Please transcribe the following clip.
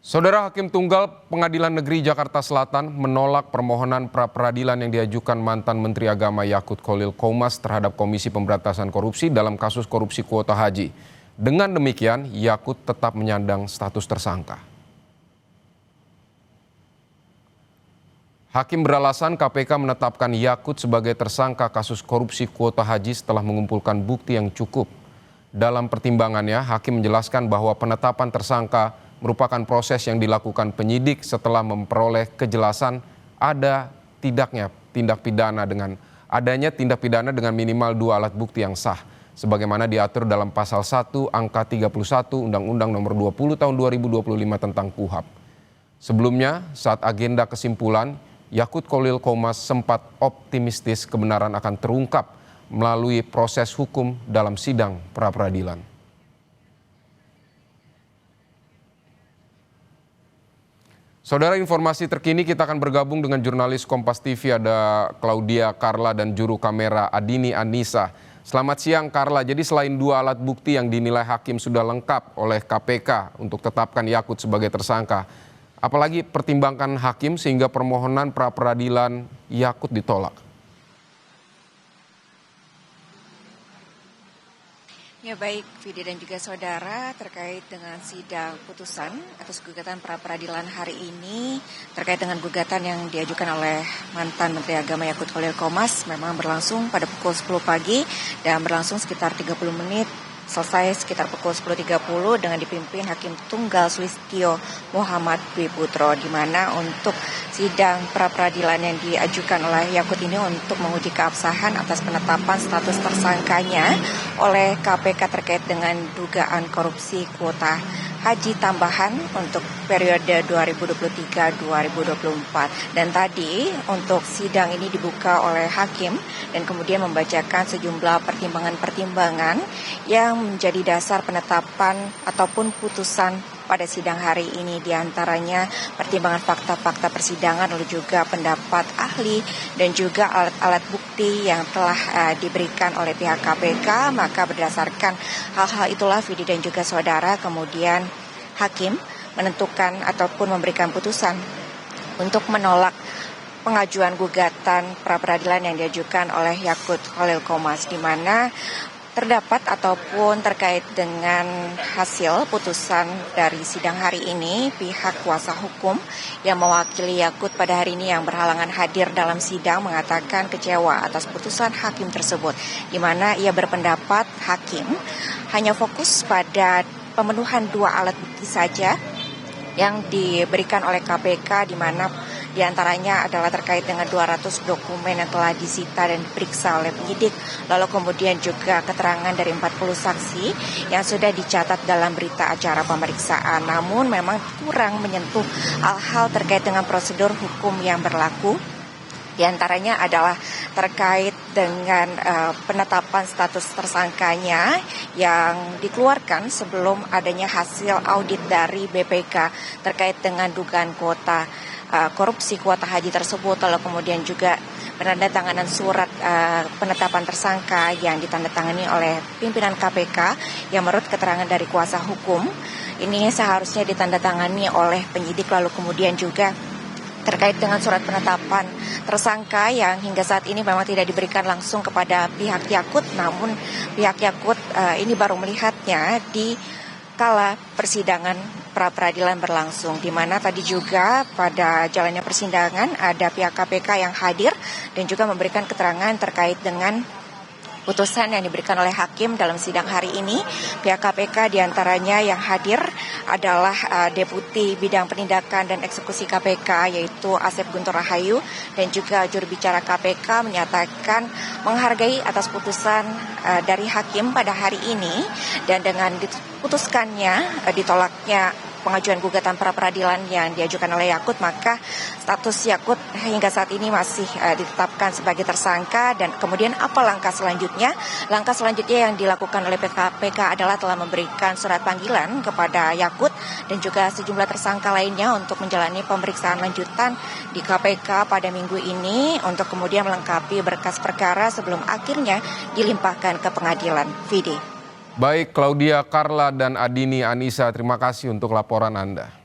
Saudara Hakim Tunggal Pengadilan Negeri Jakarta Selatan menolak permohonan pra-peradilan yang diajukan mantan Menteri Agama Yakut Kholil Qomas terhadap Komisi Pemberantasan Korupsi dalam kasus korupsi kuota haji. Dengan demikian, Yakut tetap menyandang status tersangka. Hakim beralasan KPK menetapkan Yakut sebagai tersangka kasus korupsi kuota haji setelah mengumpulkan bukti yang cukup. Dalam pertimbangannya, Hakim menjelaskan bahwa penetapan tersangka merupakan proses yang dilakukan penyidik setelah memperoleh kejelasan adanya tindak pidana dengan minimal 2 alat bukti yang sah, sebagaimana diatur dalam pasal 1 angka 31 Undang-Undang Nomor 20 Tahun 2025 tentang KUHP. Sebelumnya, saat agenda kesimpulan, Yakut Kholil Qomas sempat optimistis kebenaran akan terungkap melalui proses hukum dalam sidang pra-peradilan. Saudara, informasi terkini kita akan bergabung dengan jurnalis Kompas TV, ada Claudia Carla dan juru kamera Adini Anissa. Selamat siang Carla, jadi selain 2 alat bukti yang dinilai hakim sudah lengkap oleh KPK untuk tetapkan Yakut sebagai tersangka, apalagi pertimbangkan hakim sehingga permohonan pra-peradilan Yakut ditolak? Ya baik, Vidi dan juga saudara, terkait dengan sidang putusan atas gugatan pra-peradilan hari ini terkait dengan gugatan yang diajukan oleh mantan Menteri Agama Yakut Kholil Qomas memang berlangsung pada pukul 10 pagi dan berlangsung sekitar 30 menit. Selesai sekitar pukul 10.30 dengan dipimpin Hakim Tunggal Sulistyo Muhammad Dwi Putro, di mana untuk sidang pra-peradilan yang diajukan oleh Yakut ini untuk menguji keabsahan atas penetapan status tersangkanya oleh KPK terkait dengan dugaan korupsi kuota haji tambahan untuk periode 2023-2024. Dan tadi untuk sidang ini dibuka oleh hakim dan kemudian membacakan sejumlah pertimbangan-pertimbangan yang menjadi dasar penetapan ataupun putusan pada sidang hari ini, diantaranya pertimbangan fakta-fakta persidangan, lalu juga pendapat ahli dan juga alat-alat bukti yang telah diberikan oleh pihak KPK. Maka berdasarkan hal-hal itulah, Vidi dan juga saudara, kemudian hakim menentukan ataupun memberikan putusan untuk menolak pengajuan gugatan pra-peradilan yang diajukan oleh Yakut Kholil Qomas, di mana terdapat ataupun terkait dengan hasil putusan dari sidang hari ini, pihak kuasa hukum yang mewakili Yakut pada hari ini yang berhalangan hadir dalam sidang mengatakan kecewa atas putusan hakim tersebut, di mana ia berpendapat hakim hanya fokus pada pemenuhan 2 alat bukti saja yang diberikan oleh KPK, di mana diantaranya adalah terkait dengan 200 dokumen yang telah disita dan diperiksa oleh penyidik, lalu kemudian juga keterangan dari 40 saksi yang sudah dicatat dalam berita acara pemeriksaan. Namun memang kurang menyentuh hal-hal terkait dengan prosedur hukum yang berlaku. Di antaranya adalah terkait dengan penetapan status tersangkanya yang dikeluarkan sebelum adanya hasil audit dari BPK terkait dengan dugaan kuota korupsi kuota haji tersebut, lalu kemudian juga penandatanganan surat penetapan tersangka yang ditandatangani oleh pimpinan KPK yang menurut keterangan dari kuasa hukum ini seharusnya ditandatangani oleh penyidik, lalu kemudian juga terkait dengan surat penetapan tersangka yang hingga saat ini memang tidak diberikan langsung kepada pihak Yakut, namun pihak Yakut ini baru melihatnya di kala persidangan pra-peradilan berlangsung, di mana tadi juga pada jalannya persidangan ada pihak KPK yang hadir dan juga memberikan keterangan terkait dengan putusan yang diberikan oleh hakim dalam sidang hari ini. Pihak KPK diantaranya yang hadir adalah Deputi Bidang Penindakan dan Eksekusi KPK yaitu Asep Guntur Rahayu, dan juga juru bicara KPK menyatakan menghargai atas putusan dari hakim pada hari ini, dan dengan diputuskannya ditolaknya pengajuan gugatan pra-peradilan yang diajukan oleh Yakut, maka status Yakut hingga saat ini masih ditetapkan sebagai tersangka. Dan kemudian apa langkah selanjutnya? Langkah selanjutnya yang dilakukan oleh KPK adalah telah memberikan surat panggilan kepada Yakut dan juga sejumlah tersangka lainnya untuk menjalani pemeriksaan lanjutan di KPK pada minggu ini untuk kemudian melengkapi berkas perkara sebelum akhirnya dilimpahkan ke pengadilan. Vidi. Baik, Claudia Carla dan Adini Anissa, terima kasih untuk laporan Anda.